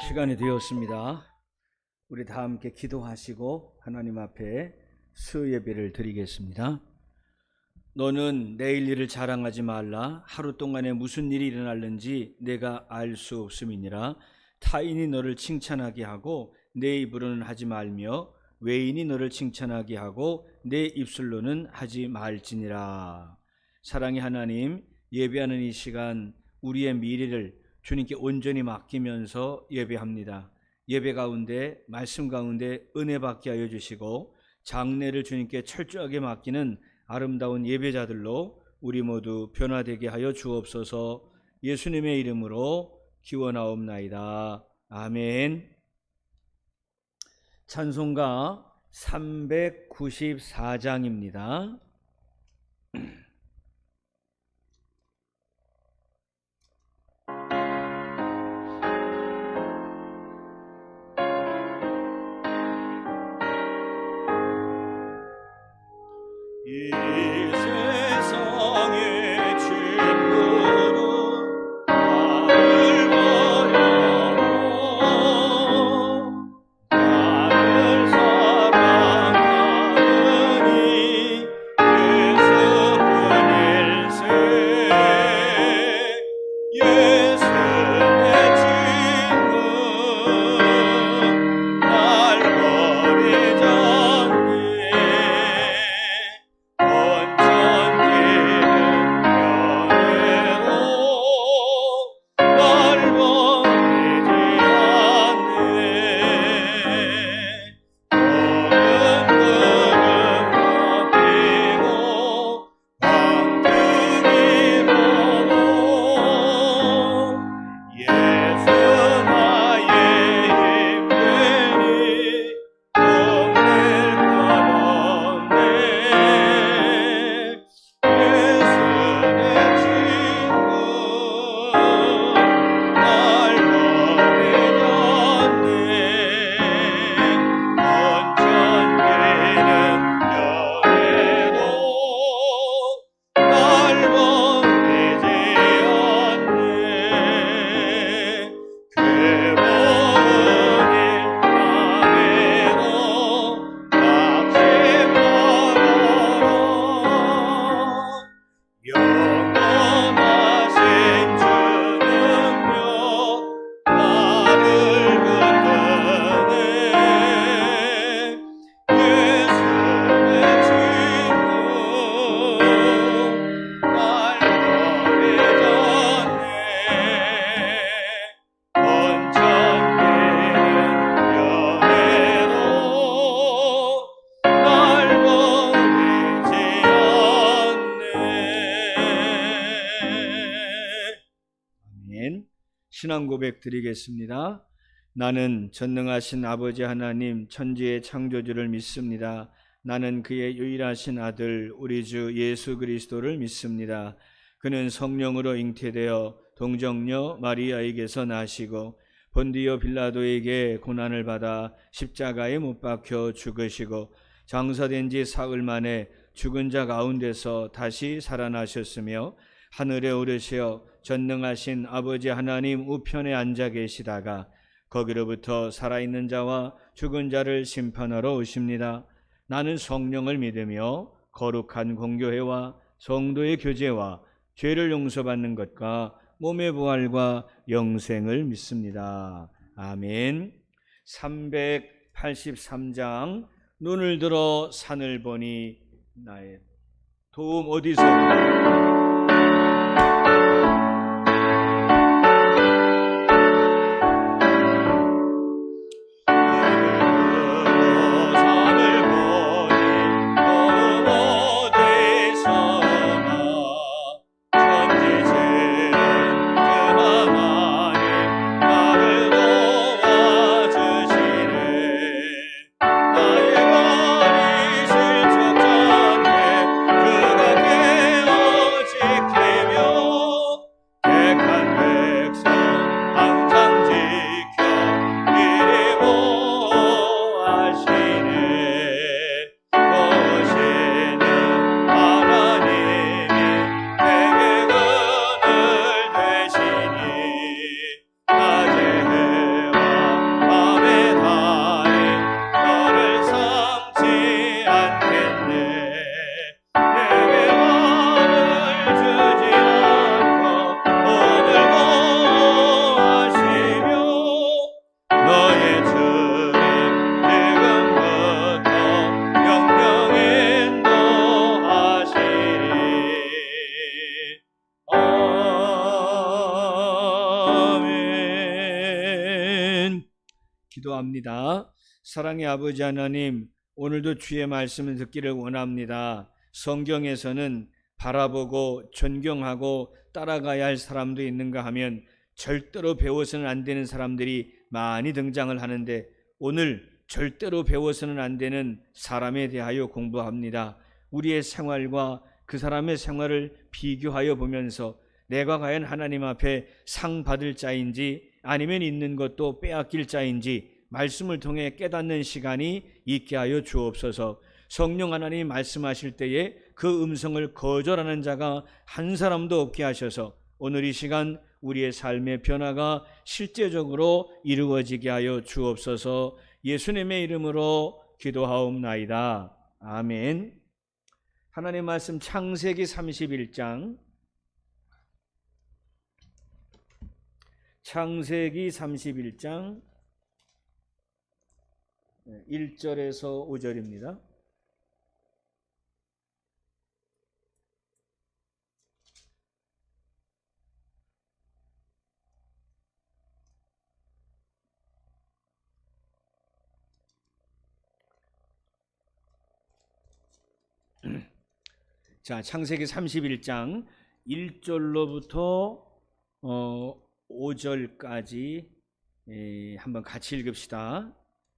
시간이 되었습니다. 우리 다 함께 기도하시고 하나님 앞에 수예배를 드리겠습니다. 너는 내일 일을 자랑하지 말라. 하루 동안에 무슨 일이 일어날는지 내가 알 수 없음이니라. 타인이 너를 칭찬하게 하고 내 입으로는 하지 말며 외인이 너를 칭찬하게 하고 내 입술로는 하지 말지니라. 사랑의 하나님, 예배하는 이 시간 우리의 미래를 주님께 온전히 맡기면서 예배합니다. 예배 가운데 말씀 가운데 은혜 받게 하여 주시고 장래를 주님께 철저하게 맡기는 아름다운 예배자들로 우리 모두 변화되게 하여 주옵소서. 예수님의 이름으로 기원하옵나이다. 아멘. 찬송가 394장입니다. 이 세상의 친구로 나를 버려고 나를 사랑하느니 예수뿐일세. 예수 내 친구 날 버리지 신앙 고백 드리겠습니다. 나는 전능하신 아버지 하나님 천지의 창조주를 믿습니다. 나는 그의 유일하신 아들 우리 주 예수 그리스도를 믿습니다. 그는 성령으로 잉태되어 동정녀 마리아에게서 나시고 본디오 빌라도에게 고난을 받아 십자가에 못 박혀 죽으시고 장사된 지 사흘 만에 죽은 자 가운데서 다시 살아나셨으며 하늘에 오르시어 전능하신 아버지 하나님 우편에 앉아 계시다가 거기로부터 살아있는 자와 죽은 자를 심판하러 오십니다. 나는 성령을 믿으며 거룩한 공교회와 성도의 교제와 죄를 용서받는 것과 몸의 부활과 영생을 믿습니다. 아멘. 383장 눈을 들어 산을 보니 나의 도움 어디서 오나? 그가 깨어지 기도합니다. 사랑의 아버지 하나님, 오늘도 주의 말씀을 듣기를 원합니다. 성경에서는 바라보고 존경하고 따라가야 할 사람도 있는가 하면 절대로 배워서는 안 되는 사람들이 많이 등장을 하는데, 오늘 절대로 배워서는 안 되는 사람에 대하여 공부합니다. 우리의 생활과 그 사람의 생활을 비교하여 보면서 내가 과연 하나님 앞에 상 받을 자인지 아니면 있는 것도 빼앗길 자인지 말씀을 통해 깨닫는 시간이 있게 하여 주옵소서. 성령 하나님 말씀하실 때에 그 음성을 거절하는 자가 한 사람도 없게 하셔서 오늘 이 시간 우리의 삶의 변화가 실제적으로 이루어지게 하여 주옵소서. 예수님의 이름으로 기도하옵나이다. 아멘. 하나님 말씀 창세기 31장, 창세기 31장 1절에서 5절입니다. 자, 창세기 31장 1절로부터 5절까지 한번 같이 읽읍시다.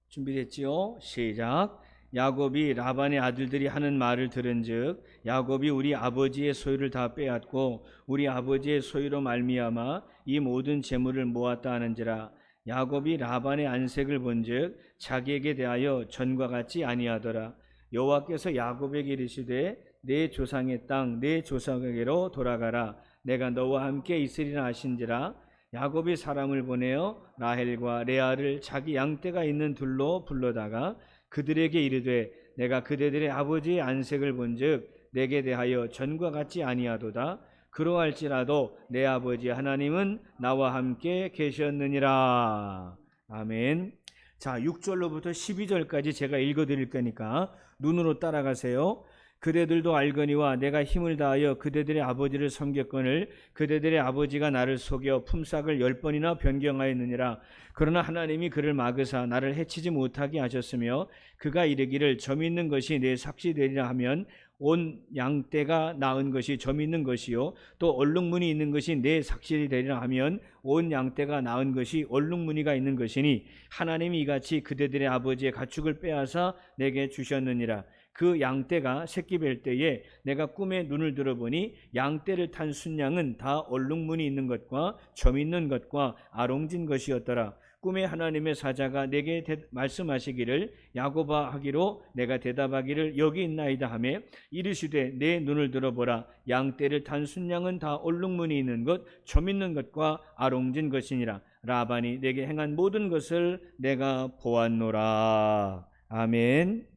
준비됐지요? 시작. 야곱이 라반의 아들들이 하는 말을 들은즉 야곱이 우리 아버지의 소유를 다 빼앗고 우리 아버지의 소유로 말미암아 이 모든 재물을 모았다 하는지라. 야곱이 라반의 안색을 본즉 자기에게 대하여 전과 같지 아니하더라. 여호와께서 야곱에게 이르시되 내 조상의 땅 내 조상에게로 돌아가라. 내가 너와 함께 있으리라 하신지라. 야곱이 사람을 보내어 라헬과 레아를 자기 양떼가 있는 들로 불러다가 그들에게 이르되 내가 그대들의 아버지의 안색을 본즉 내게 대하여 전과 같지 아니하도다. 그러할지라도 내 아버지 하나님은 나와 함께 계셨느니라. 아멘. 자, 6절로부터 12절까지 제가 읽어드릴 거니까 눈으로 따라가세요. 그대들도 알거니와 내가 힘을 다하여 그대들의 아버지를 섬겼거늘 그대들의 아버지가 나를 속여 품삯을 10번이나 변경하였느니라. 그러나 하나님이 그를 막으사 나를 해치지 못하게 하셨으며 그가 이르기를 점 있는 것이 내 삭시되리라 하면 온 양떼가 낳은 것이 점 있는 것이요 또 얼룩무늬 있는 것이 내 삭실이 되리라 하면 온 양떼가 낳은 것이 얼룩무늬가 있는 것이니 하나님이 이같이 그대들의 아버지의 가축을 빼앗아 내게 주셨느니라. 그 양떼가 새끼 뵐 때에 내가 꿈에 눈을 들어보니 양떼를 탄 순양은 다 얼룩무늬 있는 것과 점 있는 것과 아롱진 것이었더라. 꿈에 하나님의 사자가 내게 말씀하시기를 야곱아 하기로 내가 대답하기를 여기 있나이다 하며 이르시되 내 눈을 들어보라. 양떼를 탄 순양은 다 얼룩무늬 있는 것, 점 있는 것과 아롱진 것이니라. 라반이 내게 행한 모든 것을 내가 보았노라. 아멘.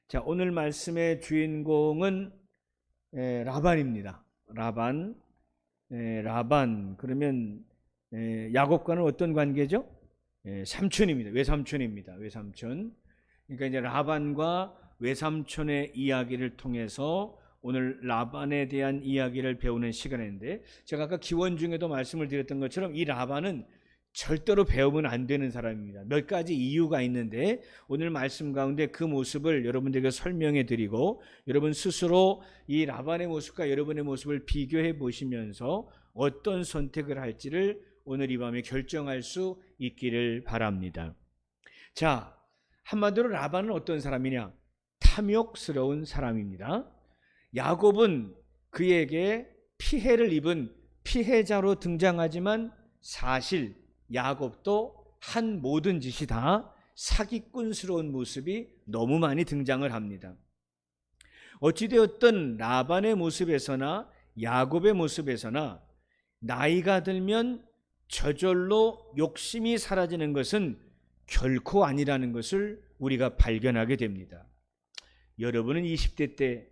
자, 오늘 말씀의 주인공은 라반입니다. 라반 그러면 야곱과는 어떤 관계죠? 삼촌입니다. 외삼촌입니다. 외삼촌. 그러니까 이제 라반과 외삼촌의 이야기를 통해서 오늘 라반에 대한 이야기를 배우는 시간인데, 제가 아까 기원 중에도 말씀을 드렸던 것처럼 이 라반은 절대로 배우면 안 되는 사람입니다. 몇 가지 이유가 있는데 오늘 말씀 가운데 그 모습을 여러분들에게 설명해 드리고 여러분 스스로 이 라반의 모습과 여러분의 모습을 비교해 보시면서 어떤 선택을 할지를 오늘 이 밤에 결정할 수 있기를 바랍니다. 자, 한마디로 라반은 어떤 사람이냐? 탐욕스러운 사람입니다. 야곱은 그에게 피해를 입은 피해자로 등장하지만 사실 야곱도 한 모든 짓이 다 사기꾼스러운 모습이 너무 많이 등장을 합니다. 어찌되었든 라반의 모습에서나 야곱의 모습에서나 나이가 들면 저절로 욕심이 사라지는 것은 결코 아니라는 것을 우리가 발견하게 됩니다. 여러분은 20대 때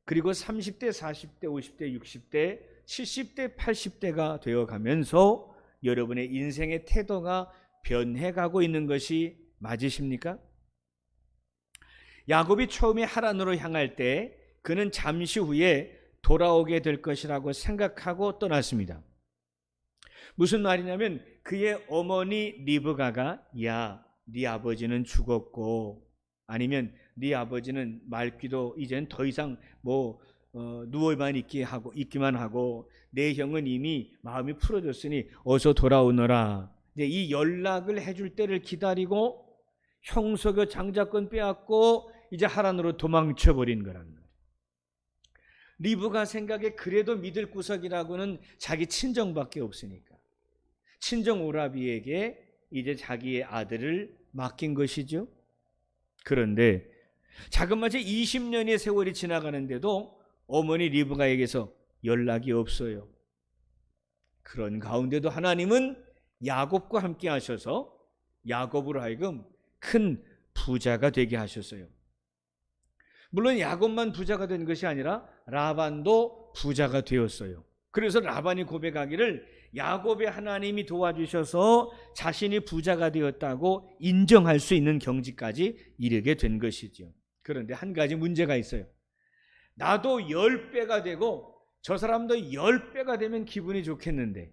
그리고 30대, 40대, 50대, 60대, 70대, 80대가 되어가면서 여러분의 인생의 태도가 변해가고 있는 것이 맞으십니까? 야곱이 처음에 하란으로 향할 때 그는 잠시 후에 돌아오게 될 것이라고 생각하고 떠났습니다. 무슨 말이냐면 그의 어머니 리브가가 야, 네 아버지는 죽었고 아니면 네 아버지는 말귀도 이젠 더 이상 누워만 있기만 하고 내 형은 이미 마음이 풀어졌으니 어서 돌아오너라. 이제 이 연락을 해줄 때를 기다리고 형석의 장자권 빼앗고 이제 하란으로 도망쳐 버린 거란 말이에요. 리브가 생각에 그래도 믿을 구석이라고는 자기 친정밖에 없으니까 친정 오라비에게 이제 자기의 아들을 맡긴 것이죠. 그런데 자그마치 20년의 세월이 지나가는데도 어머니 리브가에게서 연락이 없어요. 그런 가운데도 하나님은 야곱과 함께 하셔서 야곱으로 하여금 큰 부자가 되게 하셨어요. 물론 야곱만 부자가 된 것이 아니라 라반도 부자가 되었어요. 그래서 라반이 고백하기를 야곱의 하나님이 도와주셔서 자신이 부자가 되었다고 인정할 수 있는 경지까지 이르게 된 것이죠. 그런데 한 가지 문제가 있어요. 나도 10배가 되고 저 사람도 10배가 되면 기분이 좋겠는데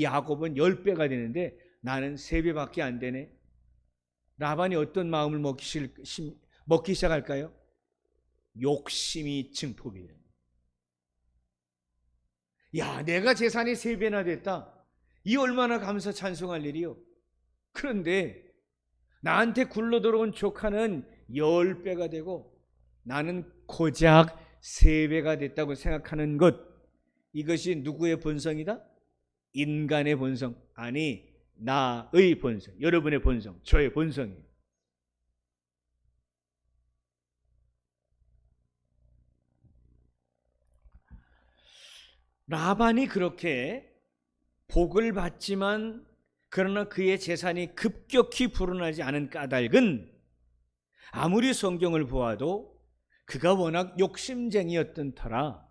야곱은 10배가 되는데 나는 3배밖에 안 되네. 라반이 어떤 마음을 먹기 시작할까요? 욕심이 증폭이 돼요. 야, 내가 재산이 3배나 됐다. 이 얼마나 감사 찬송할 일이요. 그런데 나한테 굴러 들어온 조카는 10배가 되고 나는 고작 3배가 됐다고 생각하는 것, 이것이 누구의 본성이다? 인간의 본성, 아니 나의 본성, 여러분의 본성, 저의 본성이에요. 라반이 그렇게 복을 받지만 그러나 그의 재산이 급격히 불어나지 않은 까닭은 아무리 성경을 보아도 그가 워낙 욕심쟁이였던 터라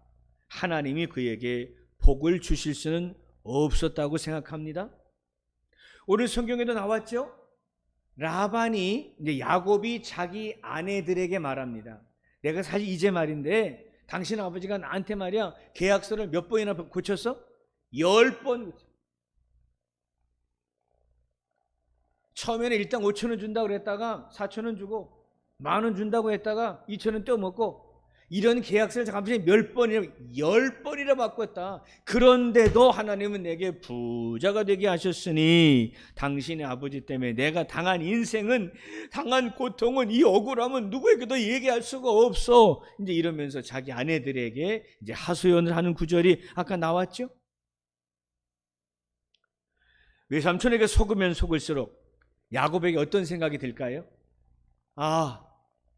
하나님이 그에게 복을 주실 수는 없었다고 생각합니다. 오늘 성경에도 나왔죠? 라반이 이제 야곱이 자기 아내들에게 말합니다. 내가 사실 이제 말인데 당신 아버지가 나한테 말이야 계약서를 몇 번이나 고쳤어? 10번. 처음에는 일단 5,000원 준다고 그랬다가 4,000원 주고 10,000원 준다고 했다가 2,000원 떼어먹고 이런 계약서를 잠시 몇 번이나 10번이나 바꿨다. 그런데도 하나님은 내게 부자가 되게 하셨으니 당신의 아버지 때문에 내가 당한 인생은, 당한 고통은, 이 억울함은 누구에게도 얘기할 수가 없어. 이제 이러면서 자기 아내들에게 이제 하소연을 하는 구절이 아까 나왔죠. 외삼촌에게 속으면 속을수록 야곱에게 어떤 생각이 들까요?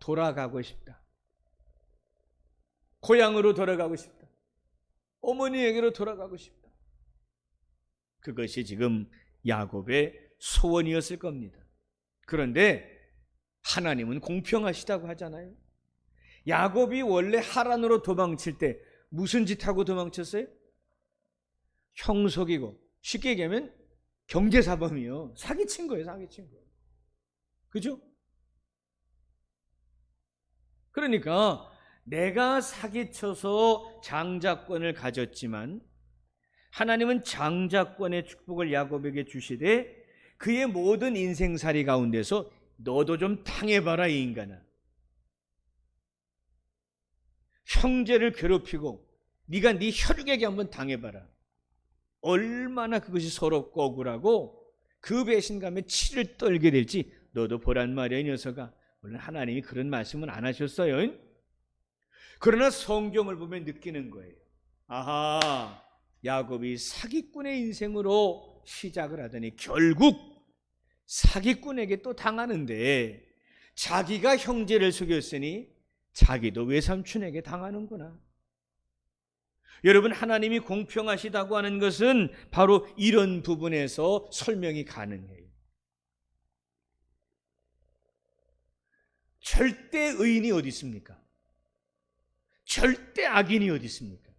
돌아가고 싶다. 고향으로 돌아가고 싶다. 어머니에게로 돌아가고 싶다. 그것이 지금 야곱의 소원이었을 겁니다. 그런데 하나님은 공평하시다고 하잖아요. 야곱이 원래 하란으로 도망칠 때 무슨 짓 하고 도망쳤어요? 형속이고, 쉽게 얘기하면 경제사범이요. 사기친 거예요. 사기친 거예요. 그죠? 그러니까 내가 사기쳐서 장자권을 가졌지만 하나님은 장자권의 축복을 야곱에게 주시되 그의 모든 인생살이 가운데서 너도 좀 당해봐라 이 인간아. 형제를 괴롭히고 네가 네 혈육에게 한번 당해봐라. 얼마나 그것이 서럽고 억울하고 그 배신감에 치를 떨게 될지 너도 보란 말이야 이 녀석아. 물론 하나님이 그런 말씀은 안 하셨어요. 그러나 성경을 보면 느끼는 거예요. 야곱이 사기꾼의 인생으로 시작을 하더니 결국 사기꾼에게 또 당하는데 자기가 형제를 속였으니 자기도 외삼촌에게 당하는구나. 여러분, 하나님이 공평하시다고 하는 것은 바로 이런 부분에서 설명이 가능해요. 절대 의인이 어디 있습니까? 절대 악인이 어디 있습니까?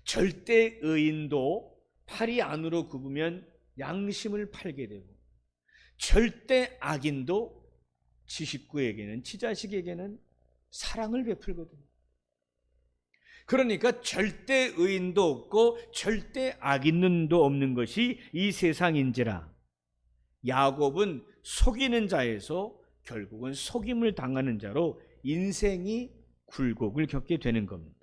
절대 의인도 팔이 안으로 굽으면 양심을 팔게 되고 절대 악인도 지 식구에게는, 지 자식에게는 사랑을 베풀거든요. 그러니까 절대 의인도 없고 절대 악인도 없는 것이 이 세상인지라. 야곱은 속이는 자에서 결국은 속임을 당하는 자로 인생이 굴곡을 겪게 되는 겁니다.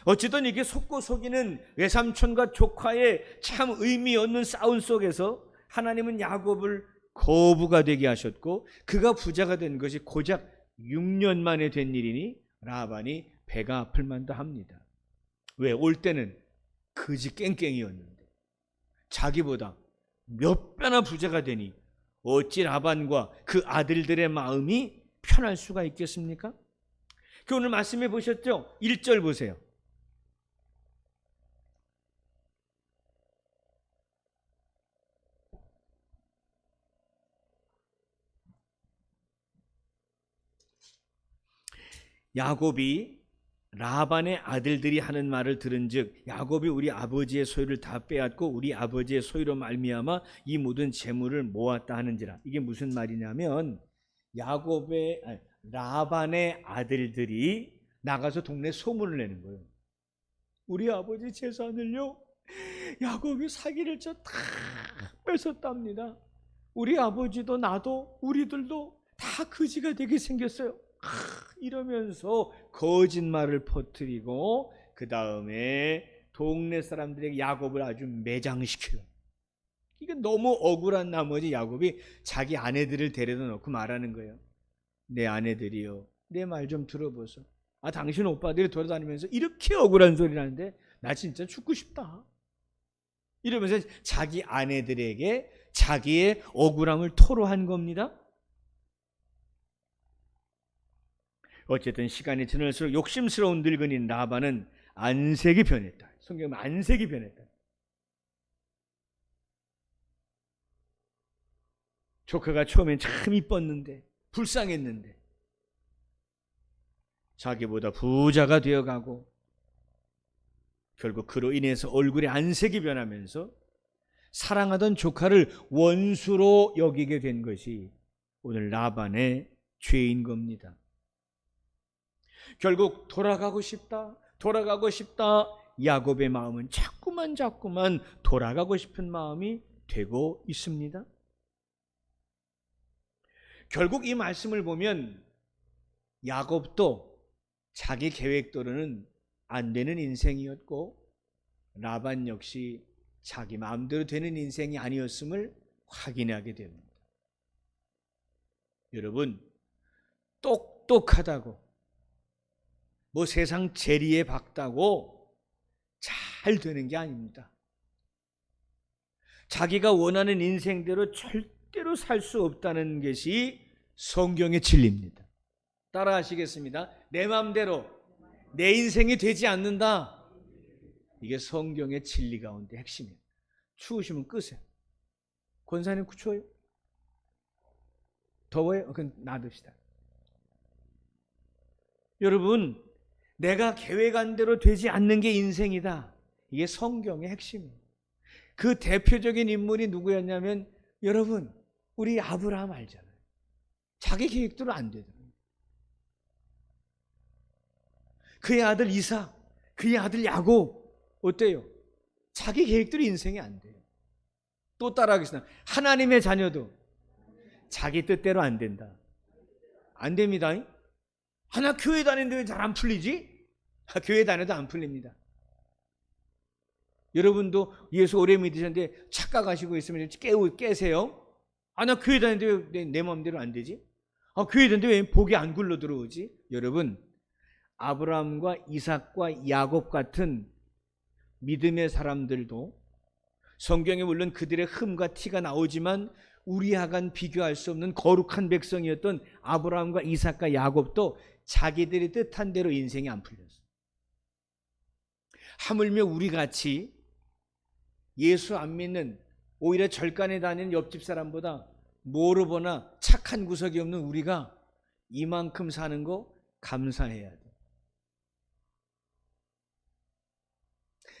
어쨌든 이게 속고 속이는 외삼촌과 조카의 참 의미 없는 싸움 속에서 하나님은 야곱을 거부가 되게 하셨고, 그가 부자가 된 것이 고작 6년 만에 된 일이니 라반이 배가 아플 만도 합니다. 왜? 올 때는 그지 깽깽이였는데 자기보다 몇 배나 부자가 되니 어찌 라반과 그 아들들의 마음이 편할 수가 있겠습니까? 오늘 말씀해 보셨죠? 1절 보세요. 야곱이 라반의 아들들이 하는 말을 들은즉 야곱이 우리 아버지의 소유를 다 빼앗고 우리 아버지의 소유로 말미암아 이 모든 재물을 모았다 하는지라. 이게 무슨 말이냐면 라반의 아들들이 나가서 동네 소문을 내는 거예요. 우리 아버지 재산을요 야곱이 사기를 쳐 다 뺏었답니다. 우리 아버지도 나도 우리들도 다 거지가 되게 생겼어요. 이러면서 거짓말을 퍼뜨리고 그 다음에 동네 사람들에게 야곱을 아주 매장시켜요. 이게 너무 억울한 나머지 야곱이 자기 아내들을 데려다 놓고 말하는 거예요. 내 아내들이요, 내 말 좀 들어보소. 당신 오빠들이 돌아다니면서 이렇게 억울한 소리를 하는데 나 진짜 죽고 싶다. 이러면서 자기 아내들에게 자기의 억울함을 토로한 겁니다. 어쨌든 시간이 지날수록 욕심스러운 늙은이 라반은 안색이 변했다. 성경은 안색이 변했다. 조카가 처음엔 참 이뻤는데 불쌍했는데 자기보다 부자가 되어가고 결국 그로 인해서 얼굴에 안색이 변하면서 사랑하던 조카를 원수로 여기게 된 것이 오늘 라반의 죄인 겁니다. 결국 돌아가고 싶다 야곱의 마음은 자꾸만 돌아가고 싶은 마음이 되고 있습니다. 결국 이 말씀을 보면 야곱도 자기 계획대로는 안 되는 인생이었고 라반 역시 자기 마음대로 되는 인생이 아니었음을 확인하게 됩니다. 여러분, 똑똑하다고 세상 재리에 박다고 잘 되는 게 아닙니다. 자기가 원하는 인생대로 절대로 살 수 없다는 것이 성경의 진리입니다. 따라 하시겠습니다. 내 마음대로 내 인생이 되지 않는다. 이게 성경의 진리 가운데 핵심이에요. 추우시면 끄세요. 권사님 추워요? 더워요? 그럼 놔둡시다. 여러분, 내가 계획한 대로 되지 않는 게 인생이다. 이게 성경의 핵심이에요. 그 대표적인 인물이 누구였냐면 여러분, 우리 아브라함 알잖아요. 자기 계획대로 안 되더라고요. 그의 아들 이삭, 그의 아들 야곱 어때요? 자기 계획대로 인생이 안 돼요. 또 따라하겠습니다. 하나님의 자녀도 자기 뜻대로 안 된다. 안 됩니다. 나 교회 다니는데 왜 잘 안 풀리지? 교회 다녀도 안 풀립니다. 여러분도 예수 오래 믿으셨는데 착각하시고 있으면 깨세요. 나 교회 다니는데 왜 내 마음대로 안 되지? 교회 다니는데 왜 복이 안 굴러 들어오지? 여러분, 아브라함과 이삭과 야곱 같은 믿음의 사람들도 성경에 물론 그들의 흠과 티가 나오지만 우리하고는 비교할 수 없는 거룩한 백성이었던 아브라함과 이삭과 야곱도 자기들이 뜻한 대로 인생이 안 풀렸어요. 하물며 우리같이 예수 안 믿는 오히려 절간에 다니는 옆집 사람보다 모르거나 착한 구석이 없는 우리가 이만큼 사는 거 감사해야 돼.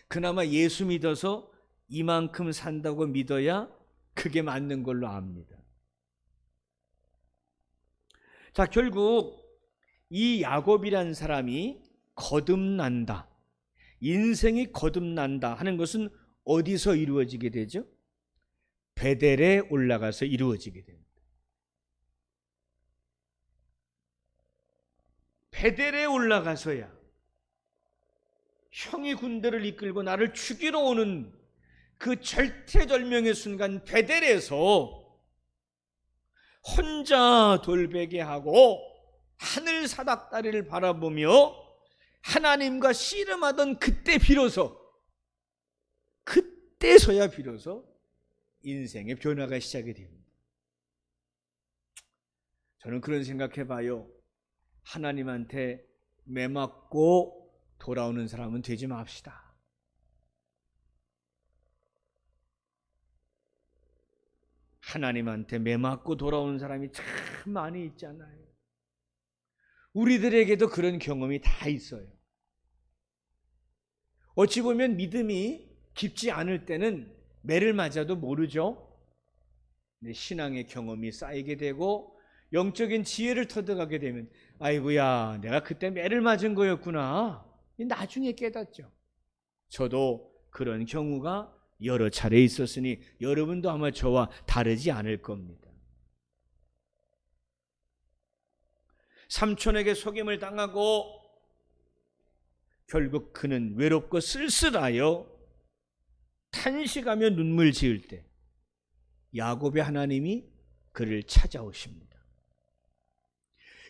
그나마 예수 믿어서 이만큼 산다고 믿어야 그게 맞는 걸로 압니다. 자, 결국 이 야곱이란 사람이 거듭난다, 인생이 거듭난다 하는 것은 어디서 이루어지게 되죠? 베델에 올라가서 이루어지게 됩니다. 베델에 올라가서야 형이 군대를 이끌고 나를 죽이러 오는 그 절체절명의 순간, 베델에서 혼자 돌베개하고 하늘 사닥다리를 바라보며 하나님과 씨름하던 그때서야 비로소 인생의 변화가 시작이 됩니다. 저는 그런 생각해 봐요. 하나님한테 매맞고 돌아오는 사람은 되지 맙시다. 하나님한테 매맞고 돌아오는 사람이 참 많이 있잖아요. 우리들에게도 그런 경험이 다 있어요. 어찌 보면 믿음이 깊지 않을 때는 매를 맞아도 모르죠. 근데 신앙의 경험이 쌓이게 되고 영적인 지혜를 터득하게 되면, 아이고야, 내가 그때 매를 맞은 거였구나, 나중에 깨닫죠. 저도 그런 경우가 여러 차례 있었으니 여러분도 아마 저와 다르지 않을 겁니다. 삼촌에게 속임을 당하고 결국 그는 외롭고 쓸쓸하여 탄식하며 눈물 지을 때 야곱의 하나님이 그를 찾아오십니다.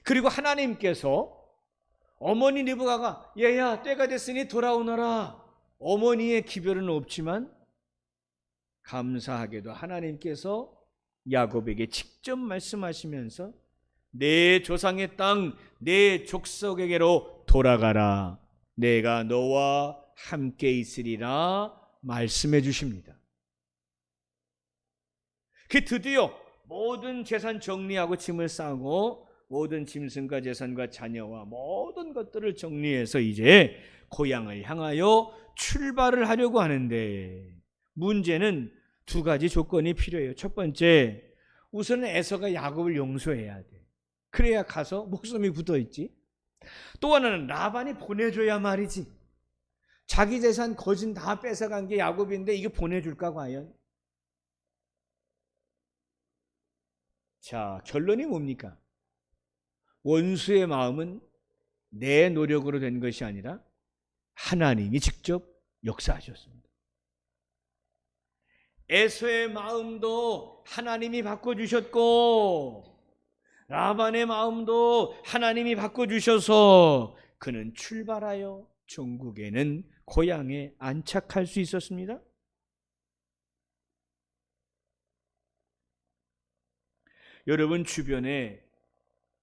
그리고 하나님께서 어머니 리브가가 얘야 때가 됐으니 돌아오너라, 어머니의 기별은 없지만 감사하게도 하나님께서 야곱에게 직접 말씀하시면서 내 조상의 땅, 내 족속에게로 돌아가라, 내가 너와 함께 있으리라 말씀해 주십니다. 그 드디어 모든 재산 정리하고 짐을 싸고 모든 짐승과 재산과 자녀와 모든 것들을 정리해서 이제 고향을 향하여 출발을 하려고 하는데, 문제는 두 가지 조건이 필요해요. 첫 번째, 우선 에서가 야곱을 용서해야 돼. 그래야 가서 목숨이 굳어있지. 또 하나는 라반이 보내줘야 말이지. 자기 재산 거진 다 뺏어간 게 야곱인데 이게 보내줄까 과연? 자, 결론이 뭡니까? 원수의 마음은 내 노력으로 된 것이 아니라 하나님이 직접 역사하셨습니다. 에서의 마음도 하나님이 바꿔주셨고 라반의 마음도 하나님이 바꿔주셔서 그는 출발하여 종국에는 고향에 안착할 수 있었습니다. 여러분 주변에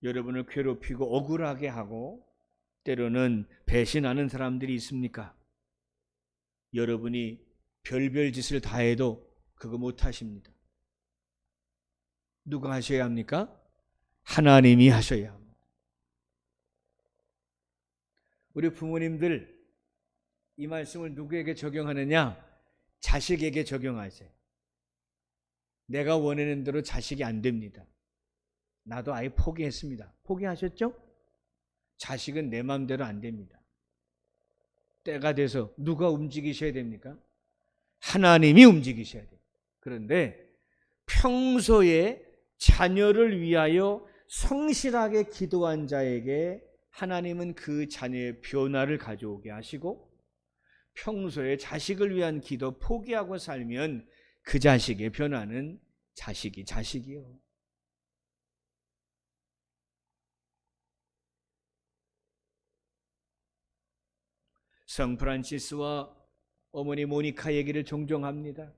여러분을 괴롭히고 억울하게 하고 때로는 배신하는 사람들이 있습니까? 여러분이 별별 짓을 다 해도 그거 못 하십니다. 누가 하셔야 합니까? 하나님이 하셔야 합니다. 우리 부모님들 이 말씀을 누구에게 적용하느냐? 자식에게 적용하세요. 내가 원하는 대로 자식이 안 됩니다. 나도 아예 포기했습니다. 포기하셨죠? 자식은 내 마음대로 안 됩니다. 때가 돼서 누가 움직이셔야 됩니까? 하나님이 움직이셔야 돼요. 그런데 평소에 자녀를 위하여 성실하게 기도한 자에게 하나님은 그 자녀의 변화를 가져오게 하시고, 평소에 자식을 위한 기도 포기하고 살면 그 자식의 변화는 자식이요. 성 프란시스와 어머니 모니카 얘기를 종종 합니다.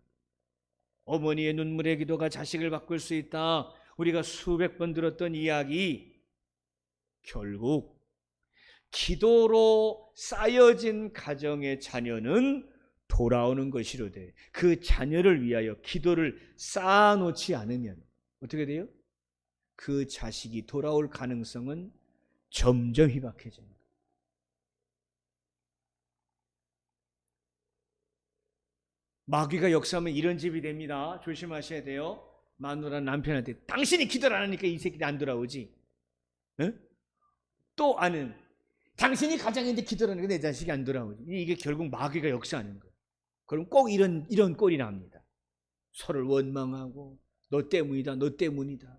어머니의 눈물의 기도가 자식을 바꿀 수 있다. 우리가 수백 번 들었던 이야기, 결국 기도로 쌓여진 가정의 자녀는 돌아오는 것이로되 그 자녀를 위하여 기도를 쌓아놓지 않으면 어떻게 돼요? 그 자식이 돌아올 가능성은 점점 희박해집니다. 마귀가 역사하면 이런 집이 됩니다. 조심하셔야 돼요. 마누라 남편한테 당신이 기도를 안 하니까 이 새끼들 안 돌아오지. 에? 또 아는 당신이 가장인데 기도하는 게 내 자식이 안 돌아오지. 이게 결국 마귀가 역사하는 거예요. 그럼 꼭 이런 꼴이 납니다. 서로를 원망하고 너 때문이다, 너 때문이다.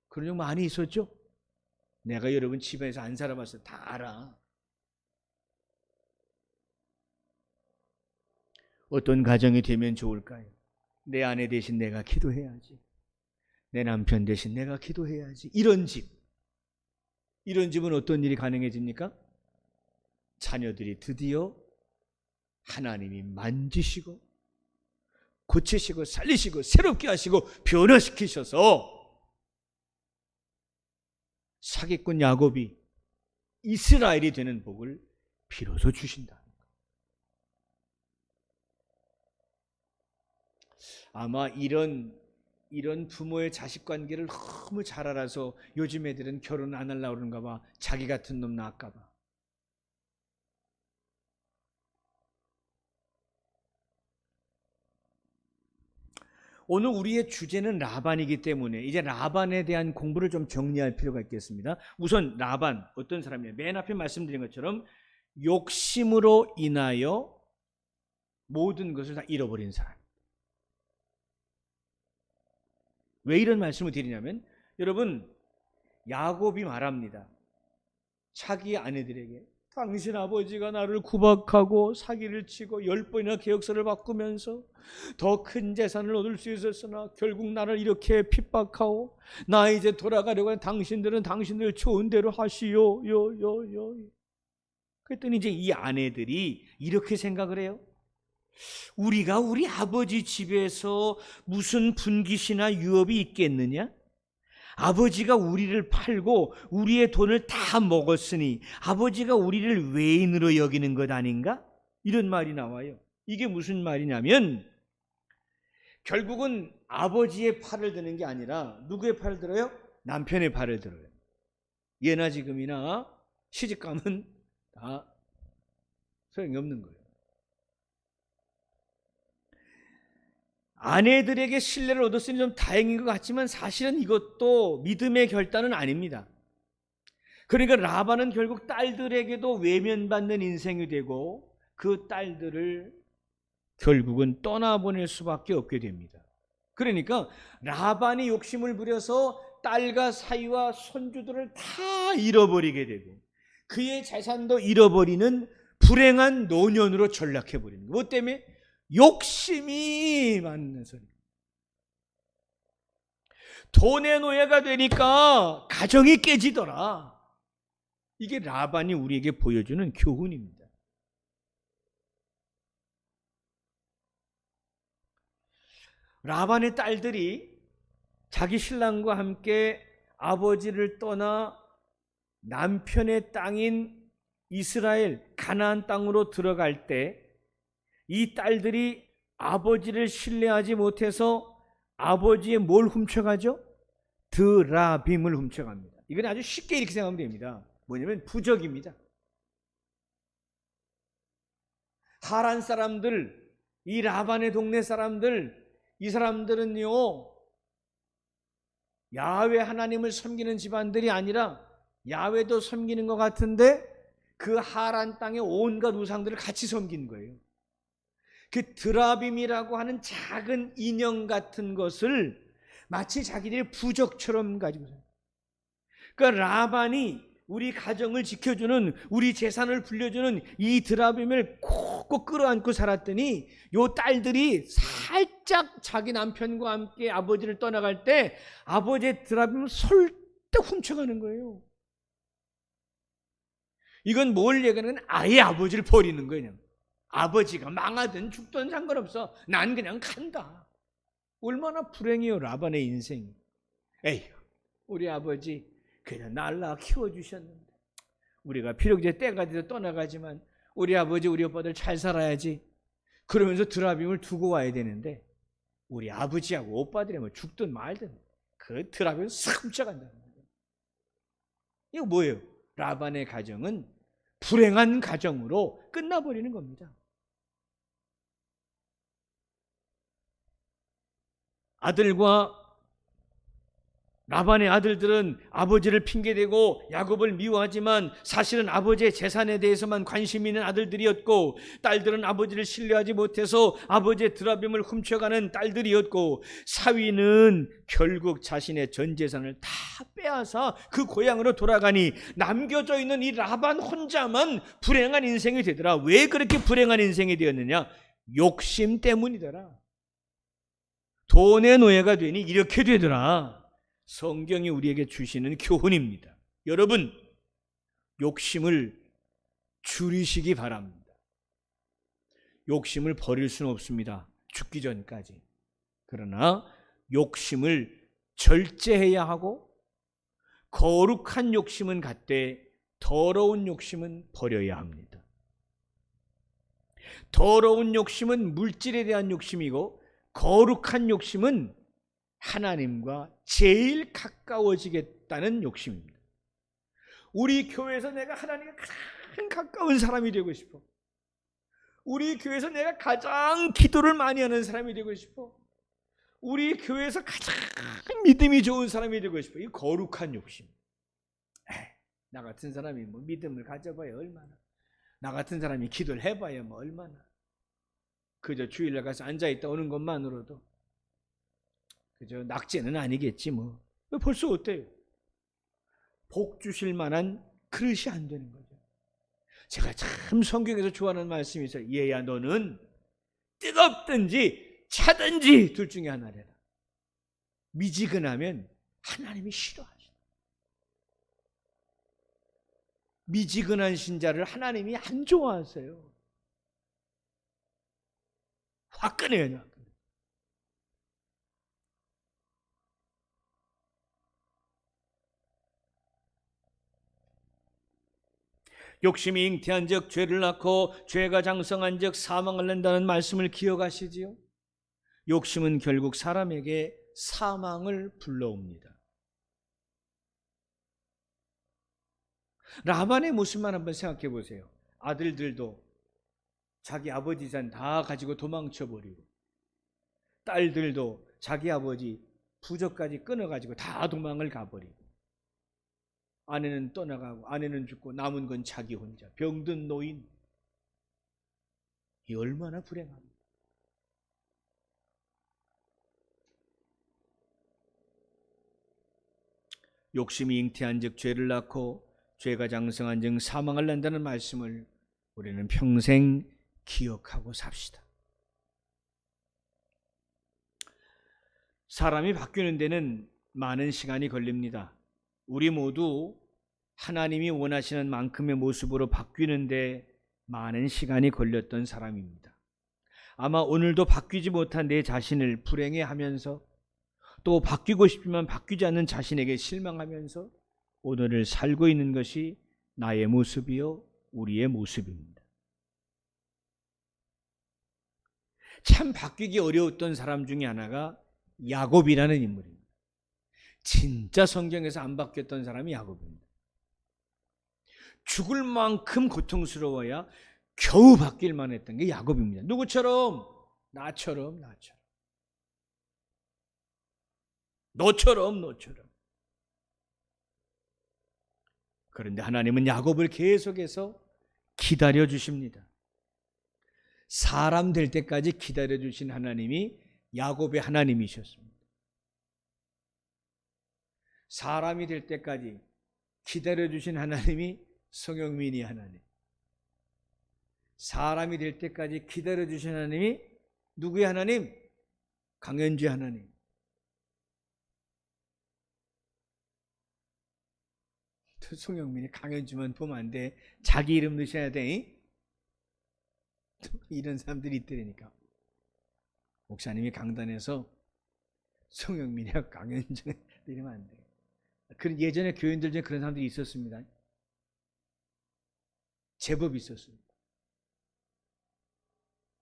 그런 적 많이 있었죠? 내가 여러분 집에서 안 살아봤어. 다 알아. 어떤 가정이 되면 좋을까요? 내 아내 대신 내가 기도해야지. 내 남편 대신 내가 기도해야지. 이런 집은 어떤 일이 가능해집니까? 자녀들이 드디어 하나님이 만지시고 고치시고 살리시고 새롭게 하시고 변화시키셔서 사기꾼 야곱이 이스라엘이 되는 복을 비로소 주신다. 아마 이런 부모의 자식 관계를 너무 잘 알아서 요즘 애들은 결혼 안 하려고 그러는가 봐. 자기 같은 놈 낳을까 봐. 오늘 우리의 주제는 라반이기 때문에 이제 라반에 대한 공부를 좀 정리할 필요가 있겠습니다. 우선 라반 어떤 사람이에요? 맨 앞에 말씀드린 것처럼 욕심으로 인하여 모든 것을 다 잃어버린 사람. 왜 이런 말씀을 드리냐면 여러분 야곱이 말합니다. 자기 아내들에게 당신 아버지가 나를 구박하고 사기를 치고 10번이나 계역서를 바꾸면서 더 큰 재산을 얻을 수 있었으나 결국 나를 이렇게 핍박하고 나 이제 돌아가려고 하는 당신들은 당신들 좋은 대로 하시오. 그랬더니 이제 이 아내들이 이렇게 생각을 해요. 우리가 우리 아버지 집에서 무슨 분깃이나 유업이 있겠느냐? 아버지가 우리를 팔고 우리의 돈을 다 먹었으니 아버지가 우리를 외인으로 여기는 것 아닌가? 이런 말이 나와요. 이게 무슨 말이냐면 결국은 아버지의 팔을 드는 게 아니라 누구의 팔을 들어요? 남편의 팔을 들어요. 예나 지금이나 시집가면 다 소용이 없는 거예요. 아내들에게 신뢰를 얻었으니 좀 다행인 것 같지만 사실은 이것도 믿음의 결단은 아닙니다. 그러니까 라반은 결국 딸들에게도 외면받는 인생이 되고 그 딸들을 결국은 떠나보낼 수밖에 없게 됩니다. 그러니까 라반이 욕심을 부려서 딸과 사위와 손주들을 다 잃어버리게 되고 그의 재산도 잃어버리는 불행한 노년으로 전락해버리는 거예요. 뭐 때문에? 욕심이 많은 소리. 돈의 노예가 되니까 가정이 깨지더라. 이게 라반이 우리에게 보여주는 교훈입니다. 라반의 딸들이 자기 신랑과 함께 아버지를 떠나 남편의 땅인 이스라엘 가나안 땅으로 들어갈 때 이 딸들이 아버지를 신뢰하지 못해서 아버지의 뭘 훔쳐가죠? 드라빔을 훔쳐갑니다. 이건 아주 쉽게 이렇게 생각하면 됩니다. 뭐냐면 부적입니다. 하란 사람들, 이 라반의 동네 사람들, 이 사람들은요 야훼 하나님을 섬기는 집안들이 아니라 야훼도 섬기는 것 같은데 그 하란 땅의 온갖 우상들을 같이 섬긴 거예요. 그 드라빔이라고 하는 작은 인형 같은 것을 마치 자기들의 부적처럼 가지고 있어요. 그러니까 라반이 우리 가정을 지켜주는, 우리 재산을 불려주는 이 드라빔을 콕콕 끌어안고 살았더니 요 딸들이 살짝 자기 남편과 함께 아버지를 떠나갈 때 아버지의 드라빔을 설득 훔쳐가는 거예요. 이건 뭘 얘기하는? 아예 아버지를 버리는 거예요. 아버지가 망하든 죽든 상관없어. 난 그냥 간다. 얼마나 불행해요 라반의 인생이. 에휴 우리 아버지 그냥 날 낳아 키워주셨는데 우리가 비록 이제 때가 돼서 떠나가지만 우리 아버지 우리 오빠들 잘 살아야지. 그러면서 드라빔을 두고 와야 되는데 우리 아버지하고 오빠들이 뭐 죽든 말든 그 드라빔을 싹 훔쳐간다는 거예요. 이거 뭐예요? 라반의 가정은 불행한 가정으로 끝나버리는 겁니다. 아들과 라반의 아들들은 아버지를 핑계대고 야곱을 미워하지만 사실은 아버지의 재산에 대해서만 관심 있는 아들들이었고, 딸들은 아버지를 신뢰하지 못해서 아버지의 드라빔을 훔쳐가는 딸들이었고, 사위는 결국 자신의 전 재산을 다 빼앗아 그 고향으로 돌아가니 남겨져 있는 이 라반 혼자만 불행한 인생이 되더라. 왜 그렇게 불행한 인생이 되었느냐? 욕심 때문이더라. 돈의 노예가 되니 이렇게 되더라. 성경이 우리에게 주시는 교훈입니다. 여러분, 욕심을 줄이시기 바랍니다. 욕심을 버릴 수는 없습니다. 죽기 전까지. 그러나 욕심을 절제해야 하고, 거룩한 욕심은 갖되 더러운 욕심은 버려야 합니다. 더러운 욕심은 물질에 대한 욕심이고, 거룩한 욕심은 하나님과 제일 가까워지겠다는 욕심입니다. 우리 교회에서 내가 하나님과 가장 가까운 사람이 되고 싶어. 우리 교회에서 내가 가장 기도를 많이 하는 사람이 되고 싶어. 우리 교회에서 가장 믿음이 좋은 사람이 되고 싶어. 이 거룩한 욕심. 나 같은 사람이 뭐 믿음을 가져봐야 얼마나, 나 같은 사람이 기도를 해봐야 뭐 얼마나, 그저 주일날 가서 앉아있다 오는 것만으로도 그저 낙제는 아니겠지 뭐. 벌써 어때요? 복 주실 만한 그릇이 안 되는 거죠. 제가 참 성경에서 좋아하는 말씀이 있어요. 얘야, 너는 뜨겁든지 차든지 둘 중에 하나래라. 미지근하면 하나님이 싫어하시다. 미지근한 신자를 하나님이 안 좋아하세요. 화끈해요. 욕심이 잉태한 즉 죄를 낳고, 죄가 장성한 즉 사망을 낸다는 말씀을 기억하시지요? 욕심은 결국 사람에게 사망을 불러옵니다. 라반의 모습만 한번 생각해 보세요. 아들들도 자기 아버지 재산 다 가지고 도망쳐버리고, 딸들도 자기 아버지 부적까지 끊어가지고 다 도망을 가버리고, 아내는 떠나가고 아내는 죽고 남은 건 자기 혼자, 병든 노인. 이 얼마나 불행합니까? 욕심이 잉태한 즉 죄를 낳고, 죄가 장성한 즉 사망을 낸다는 말씀을 우리는 평생 기억하고 삽시다. 사람이 바뀌는 데는 많은 시간이 걸립니다. 우리 모두 하나님이 원하시는 만큼의 모습으로 바뀌는데 많은 시간이 걸렸던 사람입니다. 아마 오늘도 바뀌지 못한 내 자신을 불행해하면서, 또 바뀌고 싶지만 바뀌지 않는 자신에게 실망하면서 오늘을 살고 있는 것이 나의 모습이요, 우리의 모습입니다. 참 바뀌기 어려웠던 사람 중에 하나가 야곱이라는 인물입니다. 진짜 성경에서 안 바뀌었던 사람이 야곱입니다. 죽을 만큼 고통스러워야 겨우 바뀔만 했던 게 야곱입니다. 누구처럼? 나처럼. 너처럼. 그런데 하나님은 야곱을 계속해서 기다려 주십니다. 사람 될 때까지 기다려 주신 하나님이 야곱의 하나님이셨습니다. 사람이 될 때까지 기다려 주신 하나님이 성영민이 하나님, 사람이 될 때까지 기다려 주신 하나님이 누구의 하나님? 강현주의 하나님. 송영민이 강현주만 보면 안 돼. 자기 이름 넣으셔야 돼. 이런 사람들이 있더라니까. 목사님이 강단에서 송영민이야 강현주 이러면 안 돼. 그런 예전에 교인들 중에 그런 사람들이 있었습니다. 제법 있었습니다.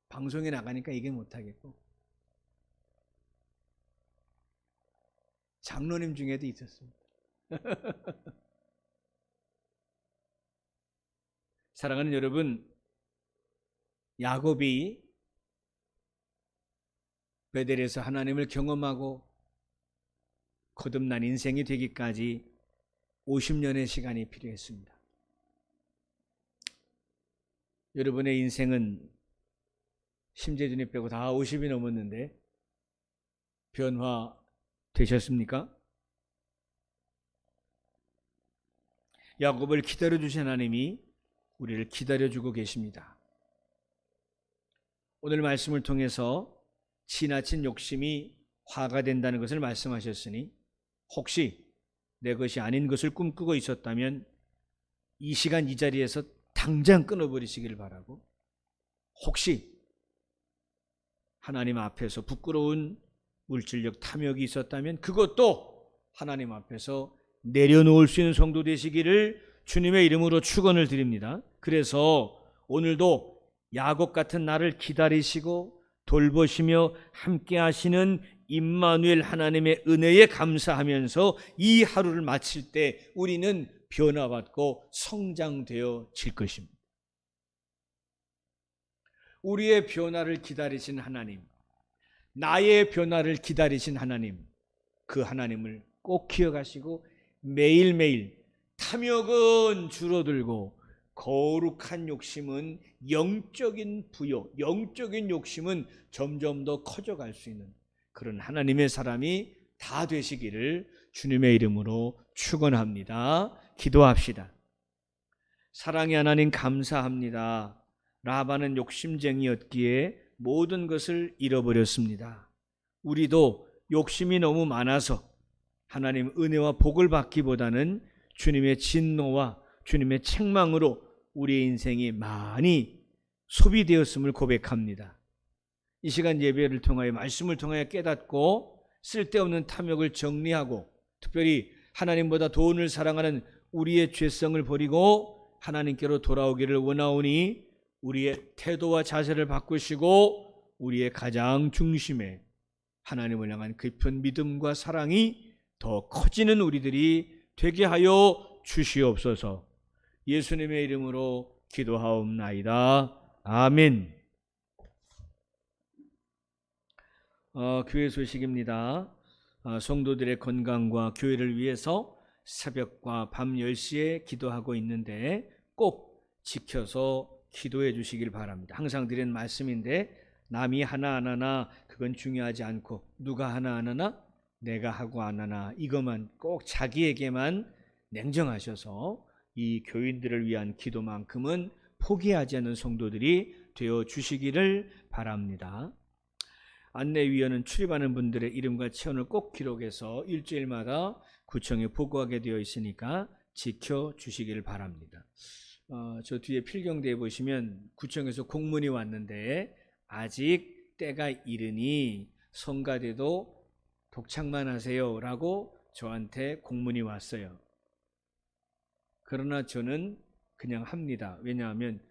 방송에 나가니까 이게 못하겠고, 장로님 중에도 있었습니다. 사랑하는 여러분, 야곱이 베델에서 하나님을 경험하고 거듭난 인생이 되기까지 50년의 시간이 필요했습니다. 여러분의 인생은 심재준이 빼고 다 50이 넘었는데 변화되셨습니까? 야곱을 기다려주신 하나님이 우리를 기다려주고 계십니다. 오늘 말씀을 통해서 지나친 욕심이 화가 된다는 것을 말씀하셨으니 혹시 내 것이 아닌 것을 꿈꾸고 있었다면 이 시간 이 자리에서 당장 끊어버리시길 바라고, 혹시 하나님 앞에서 부끄러운 물질적 탐욕이 있었다면 그것도 하나님 앞에서 내려놓을 수 있는 성도 되시기를 주님의 이름으로 축원을 드립니다. 그래서 오늘도 야곱 같은 나를 기다리시고 돌보시며 함께 하시는 임마누엘 하나님의 은혜에 감사하면서 이 하루를 마칠 때 우리는 변화받고 성장되어질 것입니다. 우리의 변화를 기다리신 하나님, 나의 변화를 기다리신 하나님, 그 하나님을 꼭 기억하시고 매일매일 탐욕은 줄어들고 거룩한 욕심은, 영적인 부여, 영적인 욕심은 점점 더 커져갈 수 있는 그런 하나님의 사람이 다 되시기를 주님의 이름으로 축원합니다. 기도합시다. 사랑의 하나님 감사합니다. 라반은 욕심쟁이였기에 모든 것을 잃어버렸습니다. 우리도 욕심이 너무 많아서 하나님 은혜와 복을 받기보다는 주님의 진노와 주님의 책망으로 우리의 인생이 많이 소비되었음을 고백합니다. 이 시간 예배를 통하여 말씀을 통하여 깨닫고 쓸데없는 탐욕을 정리하고 특별히 하나님보다 돈을 사랑하는 우리의 죄성을 버리고 하나님께로 돌아오기를 원하오니 우리의 태도와 자세를 바꾸시고 우리의 가장 중심에 하나님을 향한 깊은 믿음과 사랑이 더 커지는 우리들이 되게 하여 주시옵소서. 예수님의 이름으로 기도하옵나이다. 아멘. 교회 소식입니다. 성도들의 건강과 교회를 위해서 새벽과 밤 10시에 기도하고 있는데 꼭 지켜서 기도해 주시길 바랍니다. 항상 드리는 말씀인데 남이 하나 안 하나 그건 중요하지 않고 누가 하나 안 하나 내가 하고 안 하나 이것만 꼭 자기에게만 냉정하셔서 이 교인들을 위한 기도만큼은 포기하지 않는 성도들이 되어 주시기를 바랍니다. 안내위원은 출입하는 분들의 이름과 체온을 꼭 기록해서 일주일마다 구청에 보고하게 되어 있으니까 지켜주시기를 바랍니다. 저 뒤에 필경대에 보시면 구청에서 공문이 왔는데 아직 때가 이르니 성가대도 독창만 하세요 라고 저한테 공문이 왔어요. 그러나 저는 그냥 합니다. 왜냐하면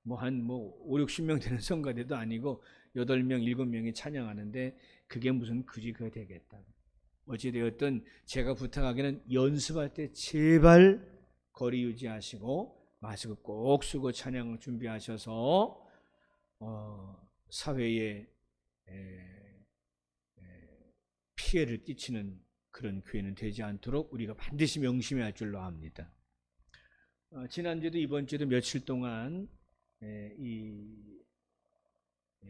한 5, 60명 되는 성가대도 아니고 8명, 7명이 찬양하는데 그게 무슨 굳이 그거 되겠다. 어찌되었든 제가 부탁하기는 연습할 때 제발 거리 유지하시고 마스크 꼭 쓰고 찬양을 준비하셔서 사회에 피해를 끼치는 그런 교회는 되지 않도록 우리가 반드시 명심해야 할 줄로 압니다. 지난주에도 이번주에도 며칠 동안 이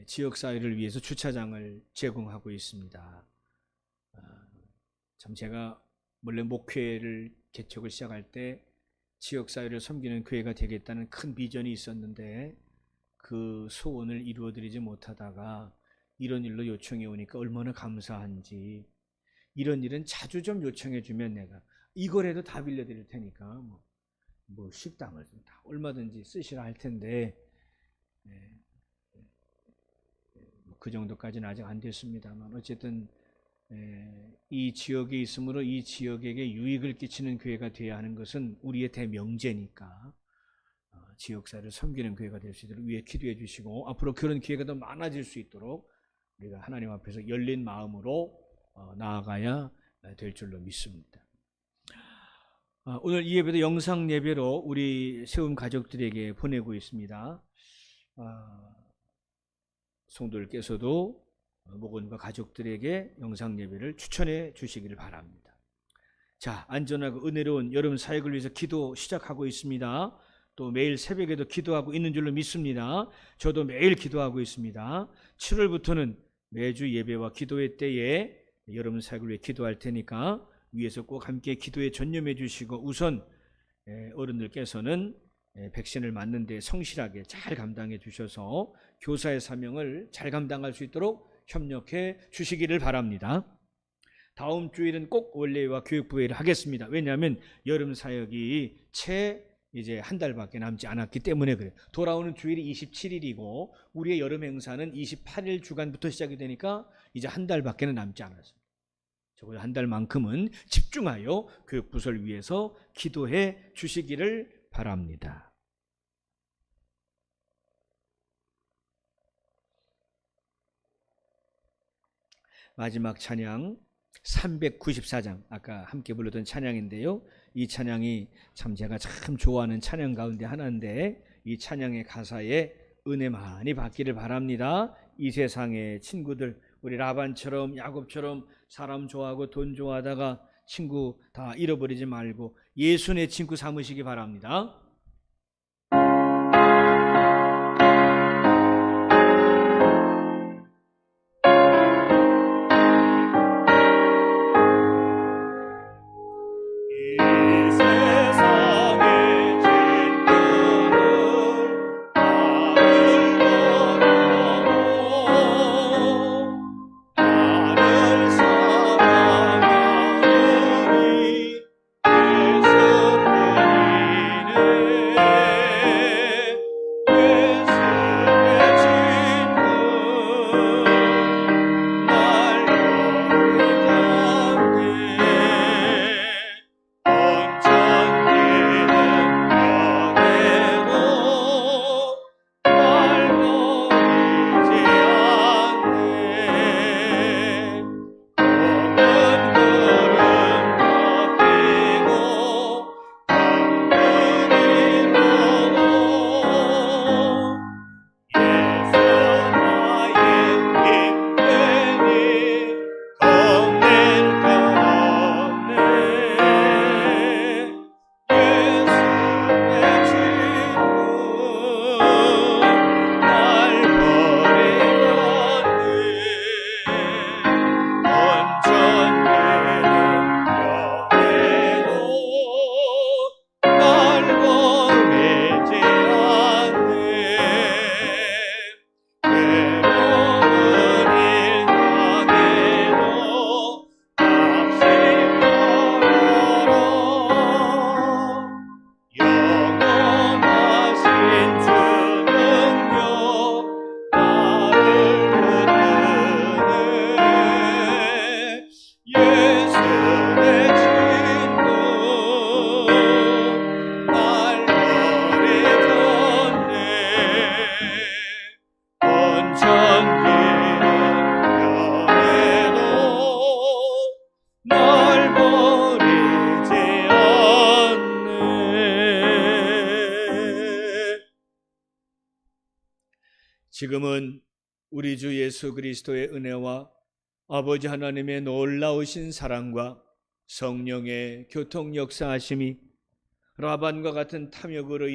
지역사회를 위해서 주차장을 제공하고 있습니다. 참 제가 원래 목회를 개척을 시작할 때 지역사회를 섬기는 교회가 되겠다는 큰 비전이 있었는데 그 소원을 이루어드리지 못하다가 이런 일로 요청해 오니까 얼마나 감사한지. 이런 일은 자주 좀 요청해 주면 내가 이거라도 다 빌려드릴 테니까 뭐 식당을 다 얼마든지 쓰시라 할 텐데 그 정도까지는 아직 안 됐습니다만 어쨌든 이 지역에 있으므로 이 지역에게 유익을 끼치는 교회가 되어야 하는 것은 우리의 대명제니까 지역사회를 섬기는 교회가 될 수 있도록 위에 기도해 주시고 앞으로 그런 기회가 더 많아질 수 있도록 우리가 하나님 앞에서 열린 마음으로 나아가야 될 줄로 믿습니다. 오늘 이 예배도 영상 예배로 우리 세움 가족들에게 보내고 있습니다. 성도들께서도 목원과 가족들에게 영상 예배를 추천해 주시기를 바랍니다. 자, 안전하고 은혜로운 여름 사역을 위해서 기도 시작하고 있습니다. 또 매일 새벽에도 기도하고 있는 줄로 믿습니다. 저도 매일 기도하고 있습니다. 7월부터는 매주 예배와 기도회 때에 여러분 사역을 위해 기도할 테니까 위에서 꼭 함께 기도에 전념해 주시고, 우선 어른들께서는 백신을 맞는 데 성실하게 잘 감당해 주셔서 교사의 사명을 잘 감당할 수 있도록 협력해 주시기를 바랍니다. 다음 주일은 꼭 원래와 교육부회를 하겠습니다. 왜냐하면 여름 사역이 채 이제 한 달밖에 남지 않았기 때문에 그래요. 돌아오는 주일이 27일이고 우리의 여름 행사는 28일 주간부터 시작이 되니까 이제 한 달밖에 남지 않았습니다. 적어도 한 달만큼은 집중하여 교육부서를 위해서 기도해 주시기를 바랍니다. 마지막 찬양 394장, 아까 함께 불렀던 찬양인데요. 이 찬양이 참 제가 참 좋아하는 찬양 가운데 하나인데, 이 찬양의 가사에 은혜 많이 받기를 바랍니다. 이 세상의 친구들, 우리 라반처럼 야곱처럼 사람 좋아하고 돈 좋아하다가 친구 다 잃어버리지 말고 예수 내 친구 삼으시기 바랍니다. 지금은 우리 주 예수 그리스도의 은혜와 아버지 하나님의 놀라우신 사랑과 성령의 교통 역사하심이 라반과 같은 탐욕으로